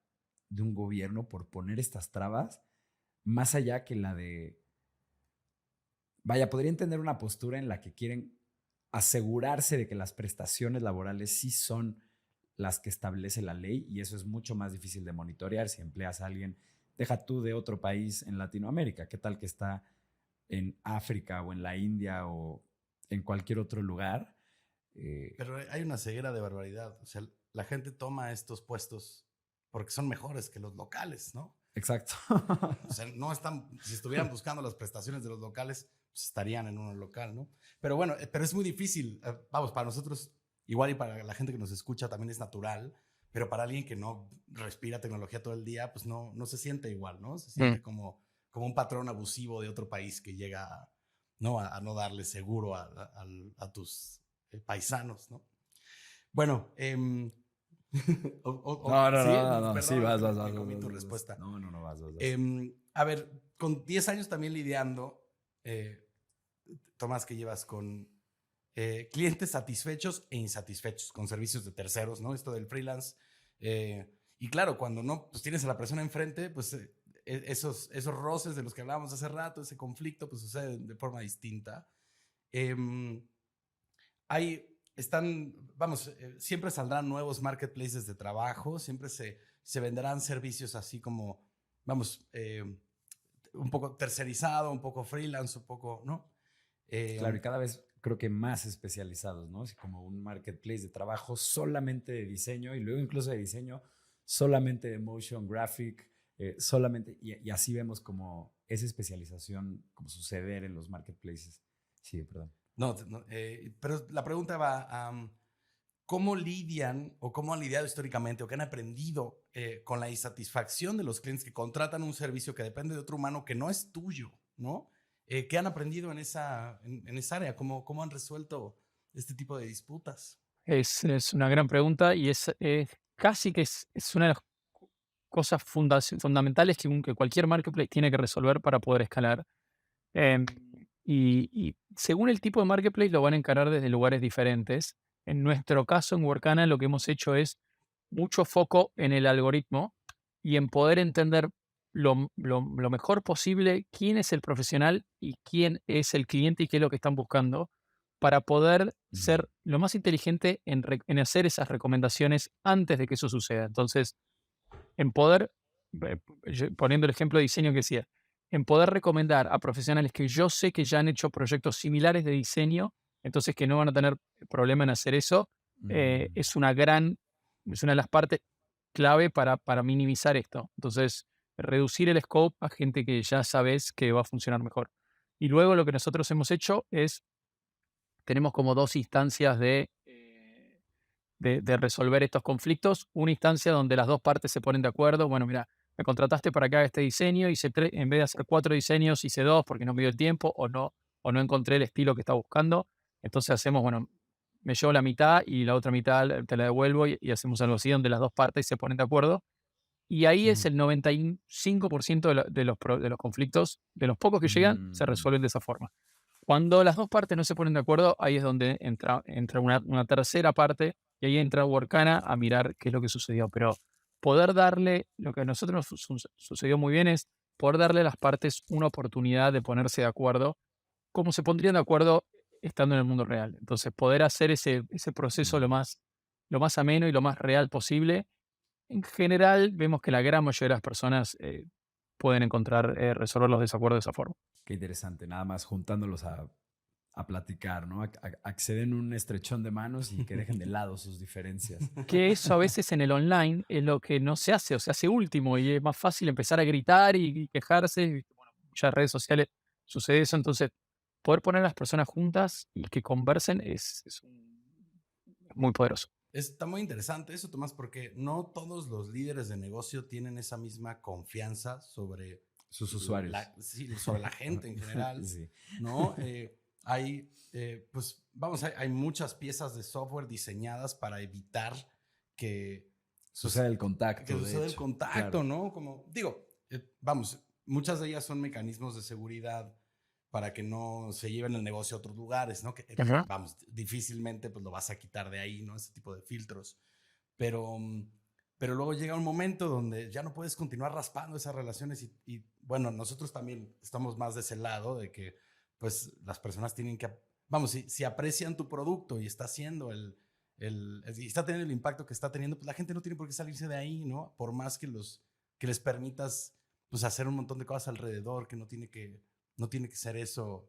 de un gobierno por poner estas trabas, más allá que la de, vaya, podría entender una postura en la que quieren asegurarse de que las prestaciones laborales sí son las que establece la ley y eso es mucho más difícil de monitorear si empleas a alguien, deja tú de otro país en Latinoamérica, ¿qué tal que está en África o en la India o en cualquier otro lugar? Pero hay una ceguera de barbaridad. O sea, la gente toma estos puestos porque son mejores que los locales, ¿no? Exacto. O sea, no están, si estuvieran buscando las prestaciones de los locales, pues estarían en uno local, ¿no? Pero bueno, pero es muy difícil. Vamos, para nosotros, igual y para la gente que nos escucha también es natural, pero para alguien que no respira tecnología todo el día, pues no se siente igual, ¿no? Se siente como un patrón abusivo de otro país que llega, ¿no? A no darle seguro a tus paisanos, ¿no? Bueno, No, sí, no, sí, vas. comí tu respuesta. No, vas. A ver, con 10 años también lidiando, Tomás, que llevas con clientes satisfechos e insatisfechos con servicios de terceros, ¿no? Esto del freelance. Y claro, cuando no, pues tienes a la persona enfrente, pues esos roces de los que hablábamos hace rato, ese conflicto, pues sucede de forma distinta. Siempre saldrán nuevos marketplaces de trabajo, siempre se venderán servicios así como, un poco tercerizado, un poco freelance, un poco, ¿no? Claro, y cada vez creo que más especializados, ¿no? Así como un marketplace de trabajo solamente de diseño y luego incluso de diseño solamente de motion graphic, solamente, y así vemos como esa especialización como suceder en los marketplaces. Sí, perdón. No, pero la pregunta va a ¿cómo lidian o cómo han lidiado históricamente o qué han aprendido con la insatisfacción de los clientes que contratan un servicio que depende de otro humano que no es tuyo, ¿no? ¿Qué han aprendido en esa área? ¿Cómo han resuelto este tipo de disputas? Es una gran pregunta y casi que es una de las cosas fundamentales que cualquier marketplace tiene que resolver para poder escalar. Em, y según el tipo de marketplace lo van a encarar desde lugares diferentes. En nuestro caso, en Workana, lo que hemos hecho es mucho foco en el algoritmo y en poder entender lo mejor posible quién es el profesional y quién es el cliente y qué es lo que están buscando para poder Mm. ser lo más inteligente en hacer esas recomendaciones antes de que eso suceda. Entonces, en poder, poniendo el ejemplo de diseño que decía, en poder recomendar a profesionales que yo sé que ya han hecho proyectos similares de diseño, entonces que no van a tener problema en hacer eso, Mm. es una de las partes clave para minimizar esto. Entonces, reducir el scope a gente que ya sabes que va a funcionar mejor. Y luego lo que nosotros hemos hecho es, tenemos como dos instancias de resolver estos conflictos. Una instancia donde las dos partes se ponen de acuerdo. Bueno, mira, me contrataste para que haga este diseño, en vez de hacer 4 diseños, hice 2 porque no me dio el tiempo o no encontré el estilo que estaba buscando. Entonces hacemos, bueno, me llevo la mitad y la otra mitad te la devuelvo y hacemos algo así donde las dos partes se ponen de acuerdo. Y ahí es Ujú. el 95% de los conflictos, de los pocos que llegan, se Mm. resuelven de esa forma. Cuando las dos partes no se ponen de acuerdo, ahí es donde entra una tercera parte y ahí entra Workana a mirar qué es lo que sucedió. Pero poder darle, lo que a nosotros nos sucedió muy bien es poder darle a las partes una oportunidad de ponerse de acuerdo, como se pondrían de acuerdo estando en el mundo real. Entonces, poder hacer ese proceso Mm. lo más ameno y lo más real posible. En general, vemos que la gran mayoría de las personas pueden resolver los desacuerdos de esa forma. Qué interesante, nada más juntándolos a platicar, ¿no? A que se den un estrechón de manos y que dejen de lado sus diferencias. Que eso a veces en el online es lo que no se hace, o se hace último y es más fácil empezar a gritar y quejarse. Y, bueno, muchas redes sociales sucede eso, entonces poder poner a las personas juntas y que conversen es muy poderoso. Está muy interesante eso, Tomás, porque no todos los líderes de negocio tienen esa misma confianza sobre Sus usuarios. sí, sobre la gente en general, Sí. ¿no? Pues vamos, hay muchas piezas de software diseñadas para evitar que, Sucede pues, el que contacto, de suceda el hecho. contacto, Claro. ¿no? Como digo, vamos, muchas de ellas son mecanismos de seguridad para que no se lleven el negocio a otros lugares, ¿no? Que, Ajá. vamos, difícilmente pues lo vas a quitar de ahí, ¿no? Ese tipo de filtros. Pero, pero luego llega un momento donde ya no puedes continuar raspando esas relaciones bueno, nosotros también estamos más de ese lado de que pues las personas tienen que, vamos, si aprecian tu producto y está haciendo y está teniendo el impacto que está teniendo, pues la gente no tiene por qué salirse de ahí, ¿no? Por más que les permitas pues hacer un montón de cosas alrededor, que no tiene que ser eso,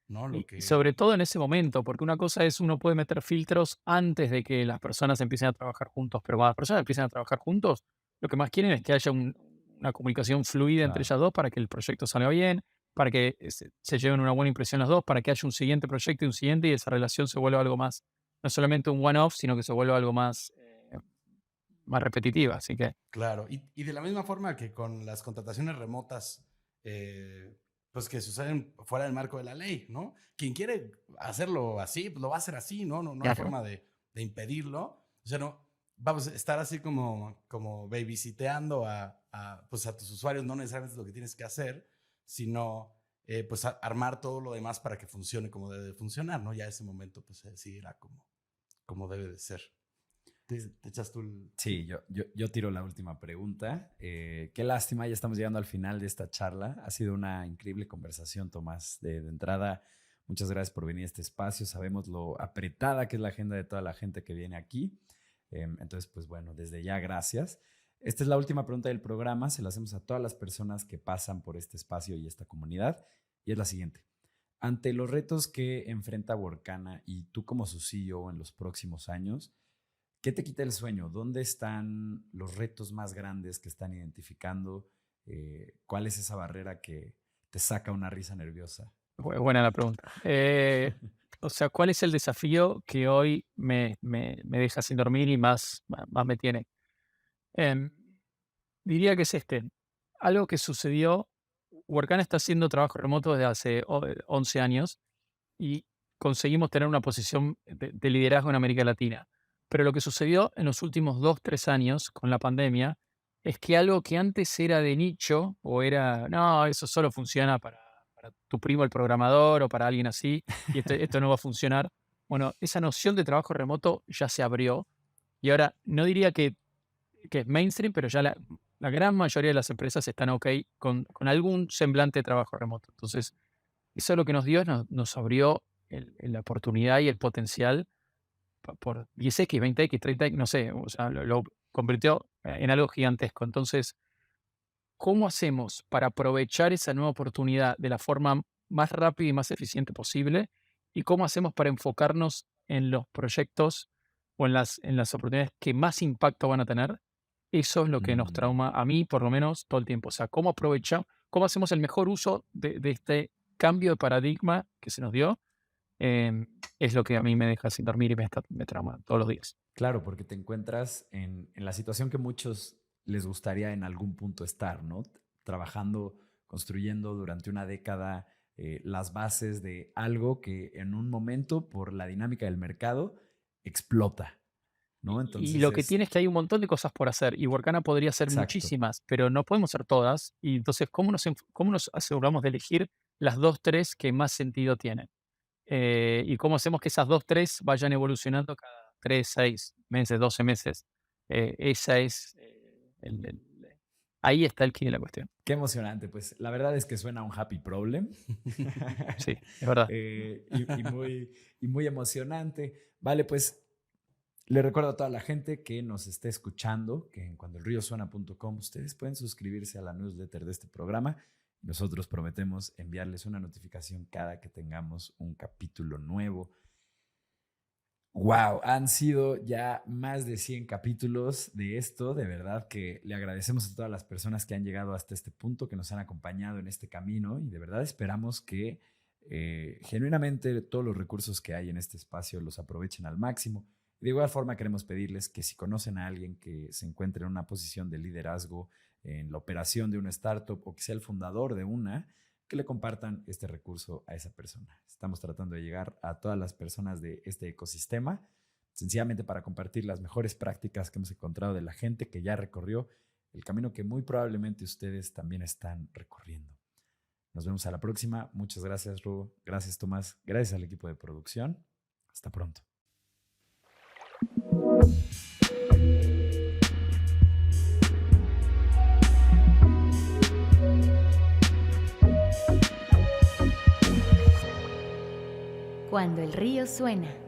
¿no? Lo Y que... sobre todo en ese momento, porque una cosa es uno puede meter filtros antes de que las personas empiecen a trabajar juntos, pero cuando las personas empiezan a trabajar juntos, lo que más quieren es que haya una comunicación fluida entre Claro. ellas dos para que el proyecto salga bien, para que se lleven una buena impresión los dos, para que haya un siguiente proyecto y un siguiente y esa relación se vuelva algo más, no solamente un one-off, sino que se vuelva algo más repetitiva. Así que Claro, y de la misma forma que con las contrataciones remotas, pues que suceden fuera del marco de la ley, ¿no? Quien quiere hacerlo así, pues lo va a hacer así, ¿no? No hay claro. forma de impedirlo. O sea, no, vamos a estar así como babysiteando pues a tus usuarios, no necesariamente es lo que tienes que hacer, sino pues armar todo lo demás para que funcione como debe de funcionar, ¿no? Ya ese momento pues se decidirá como debe de ser. Te echas tú el... Sí, yo tiro la última pregunta. Qué lástima, ya estamos llegando al final de esta charla. Ha sido una increíble conversación, Tomás. De entrada, muchas gracias por venir a este espacio. Sabemos lo apretada que es la agenda de toda la gente que viene aquí. Entonces, pues bueno, desde ya, gracias. Esta es la última pregunta del programa. Se la hacemos a todas las personas que pasan por este espacio y esta comunidad. Y es la siguiente. Ante los retos que enfrenta Workana y tú como su CEO en los próximos años, ¿qué te quita el sueño? ¿Dónde están los retos más grandes que están identificando? ¿Cuál es esa barrera que te saca una risa nerviosa? Buena la pregunta. o sea, ¿cuál es el desafío que hoy me deja sin dormir y más me tiene? Em, Diría que es algo que sucedió. Workana está haciendo trabajo remoto desde hace 11 años y conseguimos tener una posición de liderazgo en América Latina. Pero lo que sucedió en los últimos 2, 3 años con la pandemia es que algo que antes era de nicho o era, no, eso solo funciona para tu primo el programador o para alguien así y esto no va a funcionar. Bueno, esa noción de trabajo remoto ya se abrió y ahora no diría que es mainstream, pero ya la gran mayoría de las empresas están ok con algún semblante de trabajo remoto. Entonces, eso lo que nos dio, nos abrió la oportunidad y el potencial por 10x, 20x, 30x, no sé, o sea, lo convirtió en algo gigantesco. Entonces, ¿cómo hacemos para aprovechar esa nueva oportunidad de la forma más rápida y más eficiente posible? ¿Y cómo hacemos para enfocarnos en los proyectos o en las oportunidades que más impacto van a tener? Eso es lo que nos Mm, trauma a mí, por lo menos, todo el tiempo. O sea, cómo aprovechamos, cómo hacemos el mejor uso de este cambio de paradigma que se nos dio, es lo que a mí me deja sin dormir y me trauma todos los días. claro, porque te encuentras en la situación que muchos les gustaría en algún punto estar, ¿no? Trabajando, construyendo durante una década las bases de algo que en un momento, por la dinámica del mercado, explota, ¿no? Y Entonces lo que es tiene es que hay un montón de cosas por hacer y Workana podría hacer exacto. muchísimas, pero no podemos hacer todas. Y entonces, ¿cómo nos aseguramos de elegir las 2, 3 que más sentido tienen? Y cómo hacemos que esas 2, 3 vayan evolucionando cada 3, 6 meses, 12 meses. Esa es, ahí está el quid de la cuestión. Qué emocionante, pues la verdad es que suena a un happy problem. Sí, es verdad. Y muy emocionante. Vale, pues le recuerdo a toda la gente que nos esté escuchando que en cuandoelriosuena.com ustedes pueden suscribirse a la newsletter de este programa. Nosotros prometemos enviarles una notificación cada que tengamos un capítulo nuevo. Wow, han sido ya más de 100 capítulos de esto. De verdad que le agradecemos a todas las personas que han llegado hasta este punto, que nos han acompañado en este camino y de verdad esperamos que genuinamente todos los recursos que hay en este espacio los aprovechen al máximo. De igual forma queremos pedirles que si conocen a alguien que se encuentre en una posición de liderazgo en la operación de una startup o que sea el fundador de una, que le compartan este recurso a esa persona. Estamos tratando de llegar a todas las personas de este ecosistema, sencillamente para compartir las mejores prácticas que hemos encontrado de la gente que ya recorrió el camino que muy probablemente ustedes también están recorriendo. Nos vemos a la próxima. Muchas gracias, Ru. Gracias, Tomás. Gracias al equipo de producción. Hasta pronto. Cuando el río suena.